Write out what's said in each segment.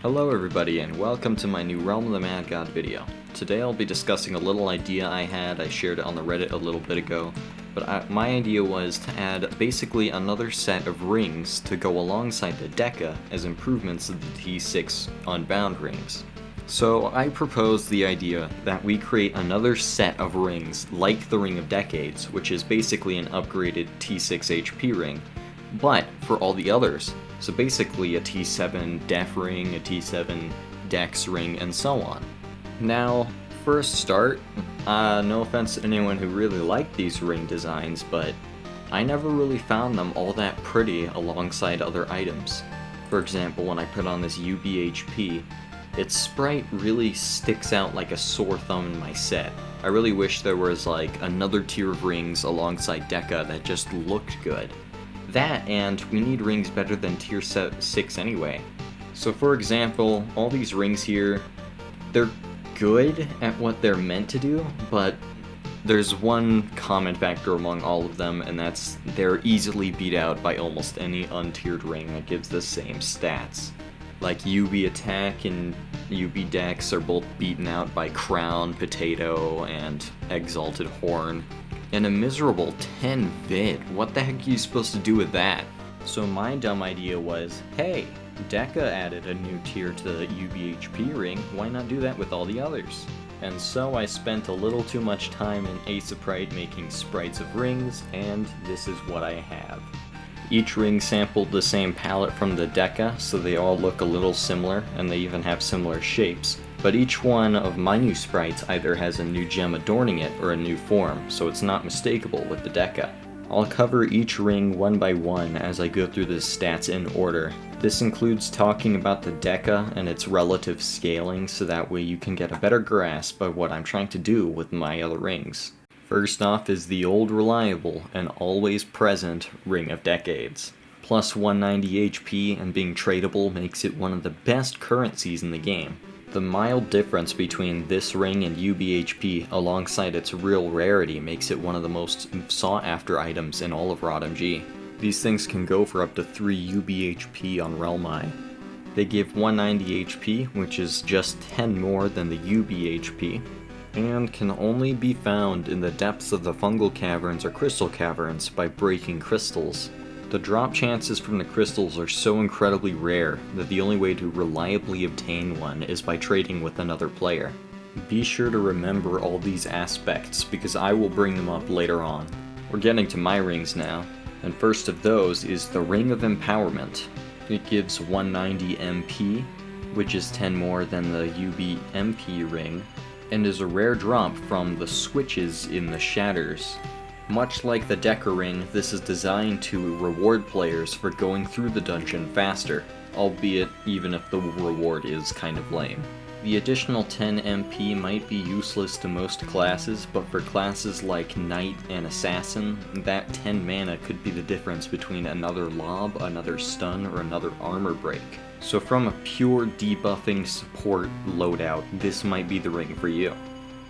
Hello everybody and welcome to my new Realm of the Mad God video. Today I'll be discussing a little idea I shared it on the Reddit a little bit ago, but my idea was to add basically another set of rings to go alongside the Deca as improvements to the T6 Unbound rings. So I proposed the idea that we create another set of rings like the Ring of Decades, which is basically an upgraded T6 HP ring, but for all the others. So basically a T7 Def ring, a T7 Dex ring, and so on. Now, for a start, no offense to anyone who really liked these ring designs, but I never really found them all that pretty alongside other items. For example, when I put on this UB HP, its sprite really sticks out like a sore thumb in my set. I really wish there was like another tier of rings alongside Deca that just looked good. That, and we need rings better than tier 6 anyway. So for example, all these rings here, they're good at what they're meant to do, but there's one common factor among all of them, and that's they're easily beat out by almost any untiered ring that gives the same stats. Like UB Attack and UB Dex are both beaten out by Crown, Potato, and Exalted Horn. And a miserable 10 vid. What the heck are you supposed to do with that? So my dumb idea was, hey, Deca added a new tier to the UBHP ring, why not do that with all the others? And so I spent a little too much time in Ace of Pride making sprites of rings, and this is what I have. Each ring sampled the same palette from the Deca, so they all look a little similar, and they even have similar shapes. But each one of my new sprites either has a new gem adorning it or a new form, so it's not mistakable with the Deca. I'll cover each ring one by one as I go through the stats in order. This includes talking about the Deca and its relative scaling, so that way you can get a better grasp of what I'm trying to do with my other rings. First off is the old reliable and always present Ring of Decades. Plus 190 HP and being tradable makes it one of the best currencies in the game. The mild difference between this ring and UBHP alongside its real rarity makes it one of the most sought after items in all of RotMG. These things can go for up to 3 UBHP on RealmI. They give 190 HP, which is just 10 more than the UBHP, and can only be found in the depths of the fungal caverns or crystal caverns by breaking crystals. The drop chances from the crystals are so incredibly rare that the only way to reliably obtain one is by trading with another player. Be sure to remember all these aspects because I will bring them up later on. We're getting to my rings now, and first of those is the Ring of Empowerment. It gives 190 MP, which is 10 more than the UB MP ring, and is a rare drop from the switches in the Shatters. Much like the Deca ring, this is designed to reward players for going through the dungeon faster, albeit even if the reward is kind of lame. The additional 10 MP might be useless to most classes, but for classes like Knight and Assassin, that 10 mana could be the difference between another lob, another stun, or another armor break. So from a pure debuffing support loadout, this might be the ring for you.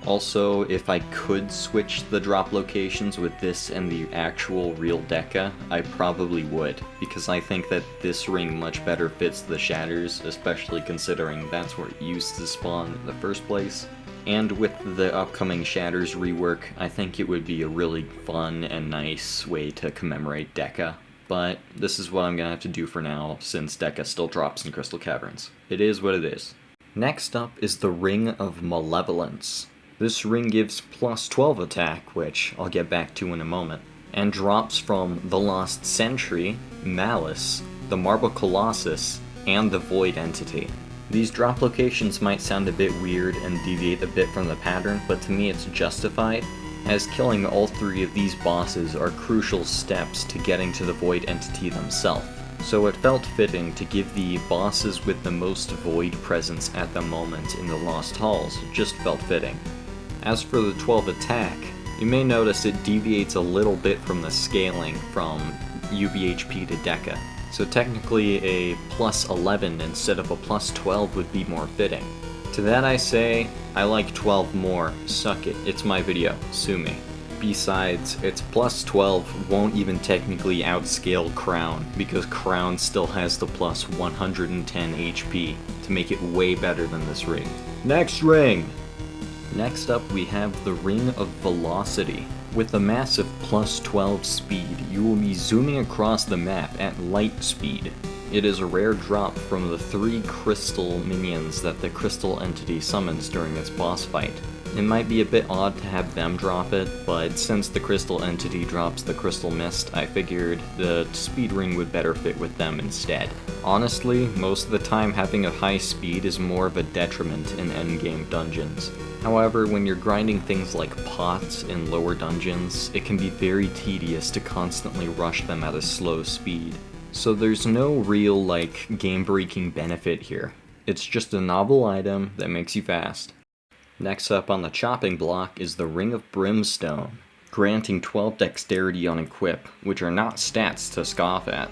Also, if I could switch the drop locations with this and the actual real Deca, I probably would, because I think that this ring much better fits the Shatters, especially considering that's where it used to spawn in the first place. And with the upcoming Shatters rework, I think it would be a really fun and nice way to commemorate Deca. But this is what I'm gonna have to do for now, since Deca still drops in Crystal Caverns. It is what it is. Next up is the Ring of Malevolence. This ring gives plus 12 attack, which I'll get back to in a moment, and drops from the Lost Sentry, Malice, the Marble Colossus, and the Void Entity. These drop locations might sound a bit weird and deviate a bit from the pattern, but to me it's justified, as killing all three of these bosses are crucial steps to getting to the Void Entity themselves. So it felt fitting to give the bosses with the most Void presence at the moment in the Lost Halls, it just felt fitting. As for the 12 attack, you may notice it deviates a little bit from the scaling from UBHP to Deca. So technically a plus 11 instead of a plus 12 would be more fitting. To that I say, I like 12 more. Suck it, it's my video, sue me. Besides, its plus 12 won't even technically outscale Crown, because Crown still has the plus 110 HP to make it way better than this ring. Next ring! Next up we have the Ring of Velocity. With a massive plus 12 speed, you will be zooming across the map at light speed. It is a rare drop from the 3 crystal minions that the crystal entity summons during its boss fight. It might be a bit odd to have them drop it, but since the crystal entity drops the crystal mist, I figured the speed ring would better fit with them instead. Honestly, most of the time having a high speed is more of a detriment in endgame dungeons. However, when you're grinding things like pots in lower dungeons, it can be very tedious to constantly rush them at a slow speed. So there's no real, game-breaking benefit here. It's just a novel item that makes you fast. Next up on the chopping block is the Ring of Brimstone, granting 12 dexterity on equip, which are not stats to scoff at.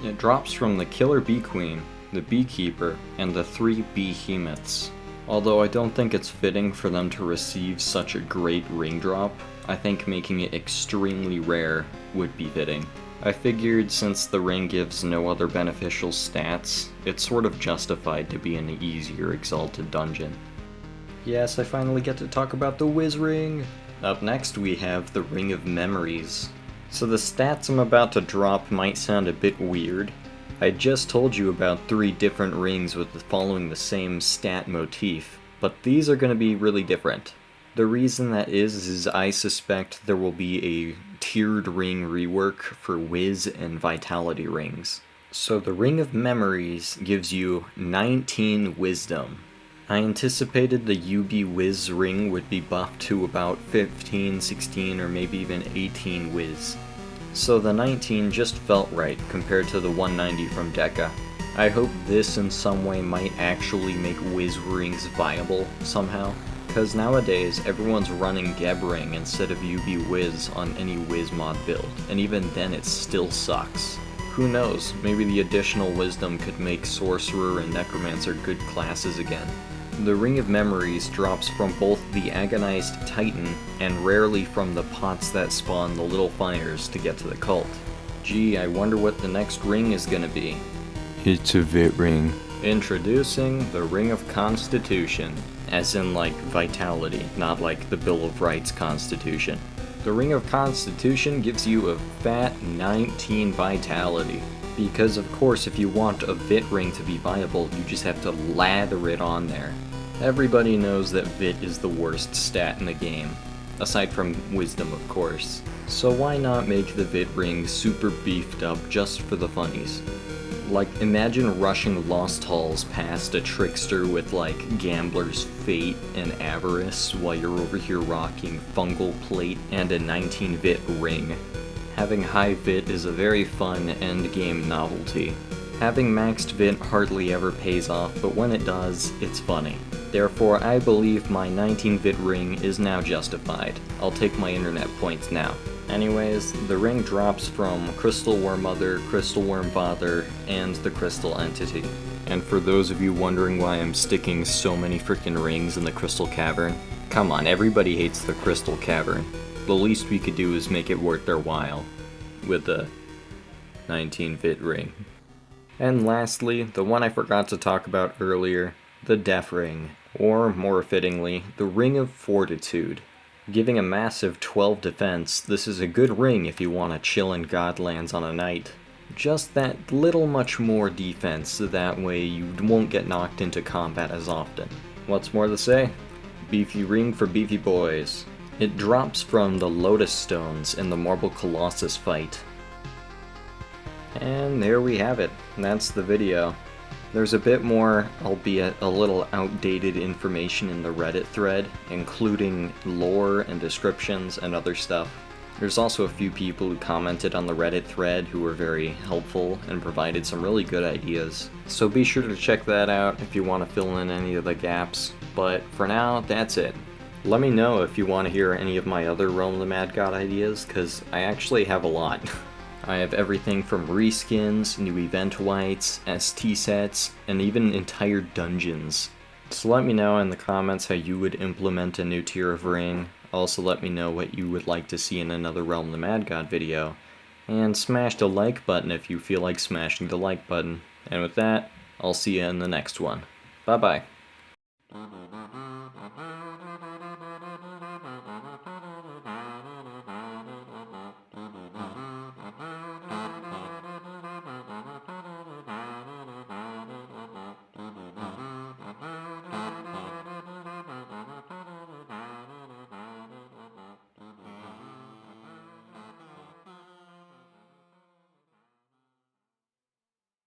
It drops from the Killer Bee Queen, the Beekeeper, and the 3 Behemoths. Although I don't think it's fitting for them to receive such a great ring drop, I think making it extremely rare would be fitting. I figured since the ring gives no other beneficial stats, it's sort of justified to be in an easier Exalted dungeon. Yes, I finally get to talk about the Wiz Ring! Up next we have the Ring of Memories. So the stats I'm about to drop might sound a bit weird. I just told you about 3 different rings following the same stat motif, but these are going to be really different. The reason that is I suspect there will be a tiered ring rework for Wiz and Vitality rings. So the Ring of Memories gives you 19 Wisdom. I anticipated the UB Wis ring would be buffed to about 15, 16, or maybe even 18 Wiz. So the 19 just felt right compared to the 190 from Deca. I hope this in some way might actually make Wiz rings viable somehow, because nowadays everyone's running Geb ring instead of UB Wis on any Wiz mod build, and even then it still sucks. Who knows, maybe the additional wisdom could make Sorcerer and Necromancer good classes again. The Ring of Memories drops from both the Agonized Titan and rarely from the pots that spawn the little fires to get to the cult. Gee, I wonder what the next ring is gonna be. It's a Vit ring. Introducing the Ring of Constitution, as in Vitality, not like the Bill of Rights Constitution. The Ring of Constitution gives you a fat 19 Vitality. Because of course if you want a Vit ring to be viable, you just have to lather it on there. Everybody knows that Vit is the worst stat in the game, aside from Wisdom of course. So why not make the Vit ring super beefed up just for the funnies? Imagine rushing Lost Halls past a trickster with Gambler's Fate and Avarice while you're over here rocking Fungal Plate and a 19 Vit ring. Having high Vit is a very fun endgame novelty. Having maxed Vit hardly ever pays off, but when it does, it's funny. Therefore, I believe my 19 Vit ring is now justified. I'll take my internet points now. Anyways, the ring drops from Crystal Worm Mother, Crystal Worm Father, and the Crystal Entity. And for those of you wondering why I'm sticking so many freaking rings in the Crystal Cavern, come on, everybody hates the Crystal Cavern. The least we could do is make it worth their while with the 19 Vit ring. And lastly, the one I forgot to talk about earlier, the Death Ring, or more fittingly, the Ring of Fortitude. Giving a massive 12 defense, this is a good ring if you want to chill in Godlands on a night. Just that little much more defense, so that way you won't get knocked into combat as often. What's more to say? Beefy ring for beefy boys. It drops from the Lotus Stones in the Marble Colossus fight. And there we have it. That's the video. There's a bit more, albeit a little outdated information in the Reddit thread, including lore and descriptions and other stuff. There's also a few people who commented on the Reddit thread who were very helpful and provided some really good ideas. So be sure to check that out if you want to fill in any of the gaps. But for now, that's it. Let me know if you want to hear any of my other Realm the Mad God ideas, because I actually have a lot. I have everything from reskins, new event whites, ST sets, and even entire dungeons. So let me know in the comments how you would implement a new tier of ring. Also let me know what you would like to see in another Realm the Mad God video. And smash the like button if you feel like smashing the like button. And with that, I'll see you in the next one. Bye bye.